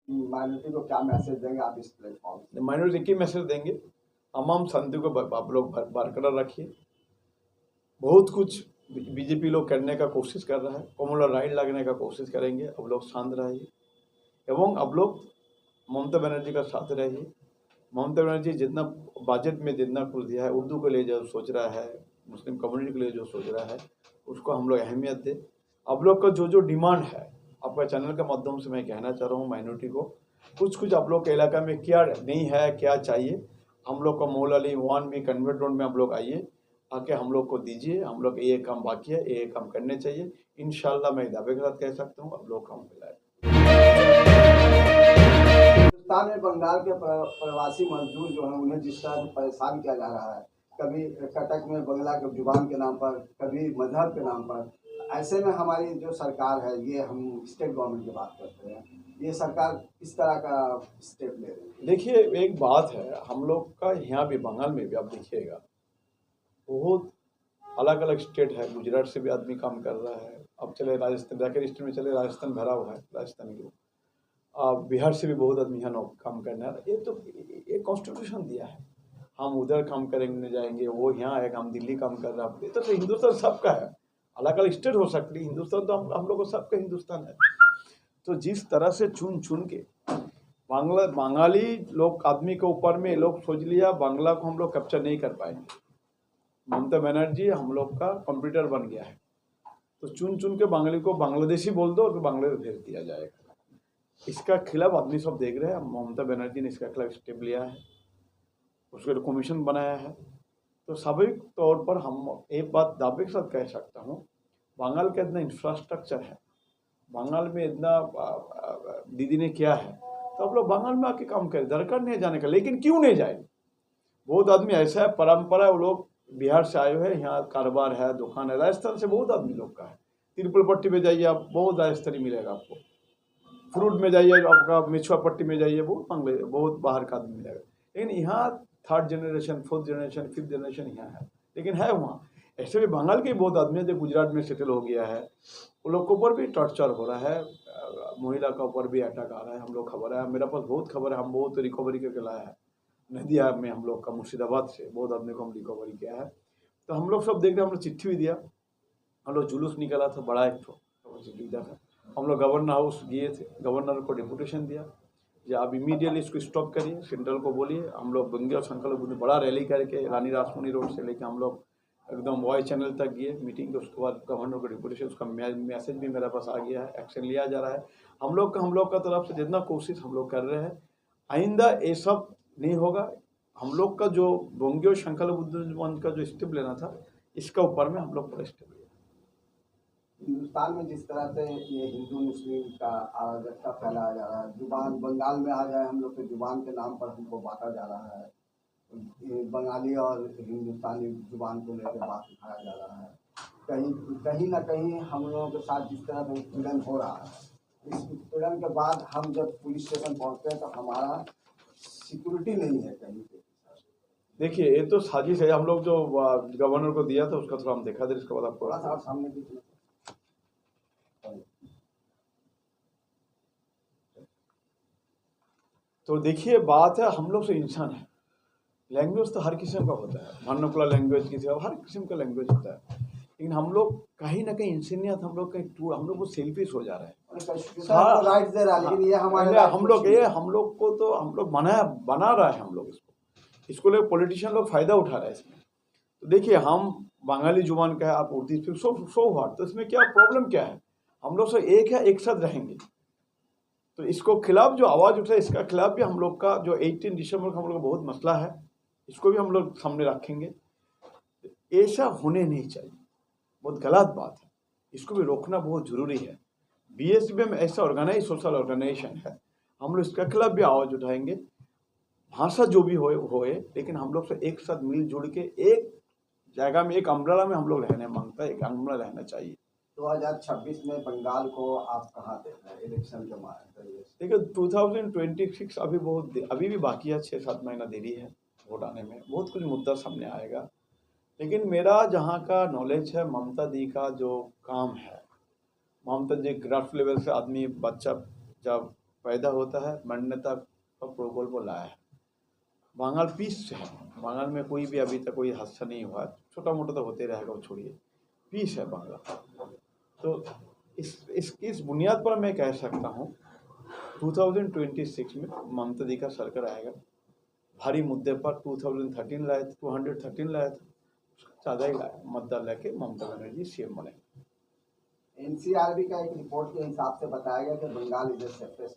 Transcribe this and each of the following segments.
Minority को क्या message देंगे आप इस प्लेटफॉर्म से? माइनॉरिटी की मैसेज देंगे, तमाम शांति को आप लोग बरकरार रखिए। बहुत कुछ बीजेपी लोग करने का कोशिश कर रहा है, कॉमन राइट लगने का कोशिश करेंगे। अब लोग शांत रहिए एवं अब लोग ममता बनर्जी का साथ रहिए। ममता बनर्जी जितना बजट में जितना कुछ दिया है, उर्दू के लिए जो सोच रहा है, मुस्लिम कम्युनिटी के लिए जो सोच रहा है, उसको हम लोग अहमियत दें। अब लोग का जो डिमांड है, आपका चैनल के माध्यम से मैं कहना चाह रहा हूँ माइनॉरिटी को, कुछ आप लोग के इलाका में क्या नहीं है, क्या चाहिए, हम लोग का मौला अली 1 में कन्वर्ट रोड में आप लोग आइए, आके हम लोग को दीजिए। हम लोग ये काम बाकी है, ये काम करने चाहिए। इंशाल्लाह मैं दावे के साथ कह सकता हूँ, अब लोग काम मिलाए। हिंदुस्तान में बंगाल के प्रवासी मजदूर जो हैं उन्हें जिस तरह से परेशान किया जा रहा है, कभी कटक में बंगला के जुबान के नाम पर, कभी मजहब के नाम पर, ऐसे में हमारी जो सरकार है, ये हम स्टेट गवर्नमेंट की बात करते हैं, ये सरकार किस तरह का स्टेप ले रही है? देखिए, एक बात है, हम लोग का यहाँ भी बंगाल में भी आप देखिएगा बहुत अलग अलग स्टेट है। गुजरात से भी आदमी काम कर रहा है, अब चले राजस्थान, जाकर स्टेट में चले, राजस्थान भरा हुआ है, राजस्थान के बिहार से भी बहुत आदमी यहाँ काम करना है। ये तो ये कॉन्स्टिट्यूशन दिया है, हम उधर काम करेंगे जाएंगे, वो यहाँ आएगा, हम दिल्ली काम कर रहा है। ये तो हिंदुस्तान सबका है, अलग अलग स्टेट हो सकती है, हिंदुस्तान तो हम लोग को सबका हिंदुस्तान है। तो जिस तरह से चुन चुन के बंगाली लोग आदमी के ऊपर में लोग सोच लिया, बांग्ला को हम लोग कैप्चर नहीं कर पाएंगे। ममता बनर्जी हम लोग का कंप्यूटर बन गया है, तो चुन चुन के बंगाली को बांग्लादेशी बोल दो तो बांग्लादेश भेज दिया जाएगा। इसका खिलाफ आदमी सब देख रहे हैं। ममता बनर्जी ने इसका खिलाफ स्टेप लिया है, उसके कमीशन बनाया है। तो स्वाभाविक तौर पर हम एक बात दावे के साथ कह सकता हूँ, बंगाल का इतना इंफ्रास्ट्रक्चर है, बंगाल में इतना दीदी ने किया है, तो आप लोग बंगाल में आके काम करें, दरकार नहीं जाने का। लेकिन क्यों नहीं जाए? बहुत आदमी ऐसा है, परंपरा, वो लोग बिहार से आए हुए हैं, यहाँ कारोबार है, दुकान है। राजस्थान से बहुत आदमी लोग का है, तिरुपल पट्टी में जाइए आप, बहुत राजस्थानी मिलेगा आपको। फ्रूट में जाइए, आपका मिछुआ पट्टी में जाइए, बहुत बांग्ले, बहुत बाहर का आदमी मिलेगा। लेकिन यहाँ 3rd generation, 4th generation, 5th generation यहाँ है, लेकिन है वहाँ। ऐसे भी बंगाल के बहुत आदमी है जो गुजरात में सेटल हो गया है, उन लोग के ऊपर भी टॉर्चर हो रहा है, महिला के ऊपर भी अटैक आ रहा है। हम लोग खबर है, मेरे पास बहुत खबर है, हम बहुत रिकवरी करके लाया है। नदिया में हम लोग का मुर्शिदाबाद से बहुत आदमी को हम रिकवरी किया है। तो हम लोग सब देख रहे हैं, हम लोग चिट्ठी भी दिया, हम लोग जुलूस निकाला था बड़ा, एक चिट्ठी दिया था। हम लोग गवर्नर हाउस गए थे, गवर्नर को डिपुटेशन दिया कि आप इमीडिएटली इसको स्टॉप करिए, सेंट्रल को बोलिए। हम लोग बंगे और संकल्प बड़ा रैली करके रानी रासमणी रोड से लेकर हम लोग एकदम वॉइस चैनल तक गए मीटिंग के। उसके बाद गवर्नर को डिपुटेशन, उसका मैसेज भी मेरे पास आ गया है, एक्शन लिया जा रहा है। हम लोग का तरफ से जितना कोशिश हम लोग कर रहे हैं, आइंदा ये सब नहीं होगा। हम लोग का जो बोंगे और शंकर बुद्ध का जो स्टेप लेना था, इसका ऊपर में हम लोग पूरा स्टेप लिया। हिंदुस्तान में जिस तरह से ये हिंदू मुस्लिम का अराजकता फैलाया जा रहा है, जुबान बंगाल में आ जाए, हम लोग के जुबान के नाम पर हमको बांटा जा रहा है, ये बंगाली और हिंदुस्तानी जुबान को लेकर बात उठाया जा रहा है। कहीं ना कहीं हम लोगों के साथ जिस तरह से उत्पीड़न हो रहा है, इस उत्पीड़न के बाद हम जब पुलिस स्टेशन पहुंचते हैं तो हमारा सिक्योरिटी नहीं है कहीं पे। देखिए, ये तो साजिश है। हम लोग जो गवर्नर को दिया था उसका थोड़ा हम देखा दे, इसके बाद आपको थोड़ा सा और सामने की तो देखिए, बात है, हम लोग से इंसान है। लैंग्वेज तो हर किस्म का होता है, वर्नाकुलर लैंग्वेज किसी हर किस्म का लैंग्वेज होता है। लेकिन हम लोग कहीं ना कहीं इंसानियत, हम लोग कहीं हम लोग सेल्फिश हो जा रहे हैं। राइट दे रहा है, लेकिन ये हमारे हम लोग को तो हम लोग बना रहा है। हम लोग इसको लेकर पॉलिटिशियन लोग फायदा उठा रहे हैं इसमें। तो देखिए, हम बंगाली जुबान का है, आप उर्दू, सो व्हाट, तो इसमें क्या प्रॉब्लम क्या है? हम लोग से एक है, एक साथ रहेंगे। तो इसको खिलाफ जो आवाज़ उठा है, इसका खिलाफ भी हम लोग का जो 18 दिसंबर का हम लोग का बहुत मसला है, इसको भी हम लोग सामने रखेंगे। ऐसा होने नहीं चाहिए, बहुत गलत बात है, इसको भी रोकना बहुत ज़रूरी है। बीएसपी में ऐसा ऑर्गेनाइज सोशल ऑर्गेनाइजेशन है, हम लोग इसका खिलाफ भी आवाज़ उठाएंगे। भाषा जो भी होए, लेकिन हम लोग से एक साथ मिलजुल के एक जगह में, एक अम्ब्रेला में हम लोग रहने मांगता है, एक अम्ब्रेला रहना चाहिए। 2026 में बंगाल को आप कहाँ देख रहे हैं इलेक्शन के बाद? देखिए, 2026 अभी भी बाकी है, 6-7 महीना देरी है वोट आने में, बहुत कुछ मुद्दा सामने आएगा। लेकिन मेरा जहाँ का नॉलेज है, ममता दी का जो काम है, ममता जी ग्राफ लेवल से आदमी, बच्चा जब पैदा होता है, मान्यता का प्रोटोकॉल को लाया है। बंगाल पीस है, बंगाल में कोई भी अभी तक कोई हादसा नहीं हुआ, छोटा मोटा तो होते रहेगा, वो छोड़िए, पीस है बंगाल। तो इस बुनियाद पर मैं कह सकता हूँ 2026 में ममता दी का सरकार आएगा। भारी मुद्दे पर 2013 लाए थे, 213 लाए थे, ज़्यादा ही लाया, मतदान लेके ममता बनर्जी सीएम बने। एनसीआरबी का एक रिपोर्ट के हिसाब से बताया गया कि Bengal is safest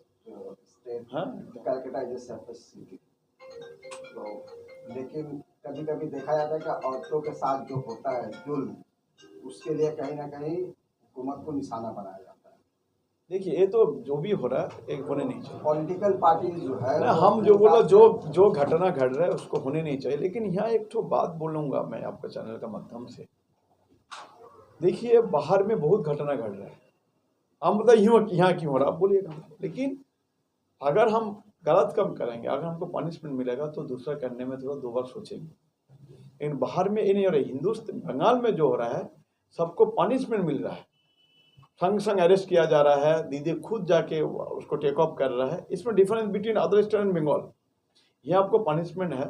state, Calcutta is safest city. तो लेकिन कभी कभी देखा जाता है कि औरतों के साथ जो होता है जुल्म, उसके लिए कहीं ना कहीं हुकूमत को निशाना बनाया जाता है। देखिए, ये तो जो भी हो रहा है एक होने नहीं चाहिए। पॉलिटिकल पार्टी जो है ना, हम जो बोला, जो घटना घट रहा है उसको होने नहीं चाहिए। लेकिन यहाँ एक तो बात बोलूँगा मैं आपके चैनल के माध्यम से। देखिए, बाहर में बहुत घटना घट रहा है, हम बताइए यहाँ क्यों हो रहा है, आप बोलिएगा। लेकिन अगर हम गलत काम करेंगे, अगर हमको पनिशमेंट मिलेगा तो दूसरा करने में थोड़ा 2 बार सोचेंगे। लेकिन बाहर में ये नहीं हो रहा है। हिंदुस्तान बंगाल में जो हो रहा है, सबको पनिशमेंट मिल रहा है, संग संग अरेस्ट किया जा रहा है, दीदी खुद जाके उसको टेक ऑफ कर रहा है। इसमें difference between other state and Bengal. यहाँ आपको पनिशमेंट है,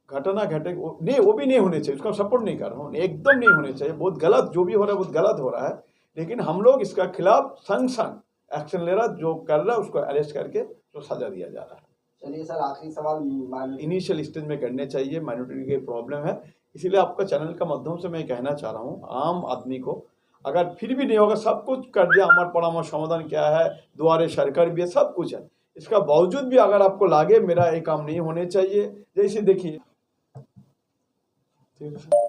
घटना घटे नहीं, वो भी नहीं होने चाहिए, उसका सपोर्ट नहीं कर रहा हूँ, एकदम नहीं होने चाहिए, बहुत गलत, जो भी हो रहा है बहुत गलत हो रहा है। लेकिन हम लोग इसका खिलाफ संग संग एक्शन ले रहा है, जो कर रहा है उसको अरेस्ट करके तो सजा दिया जा रहा है। चलिए सर, आखिरी सवाल। इनिशियल स्टेज में करने चाहिए, माइनॉरिटी की प्रॉब्लम है, इसीलिए आपका चैनल का माध्यम से मैं कहना चाह रहा हूँ आम आदमी को, अगर फिर भी नहीं होगा, सब कुछ कर दिया, हमारा परामर्श समाधान क्या है, दुआरे सरकार भी है, सब कुछ है, इसका बावजूद भी अगर आपको लागे मेरा ये काम नहीं होने चाहिए, जैसे देखिए, ठीक है।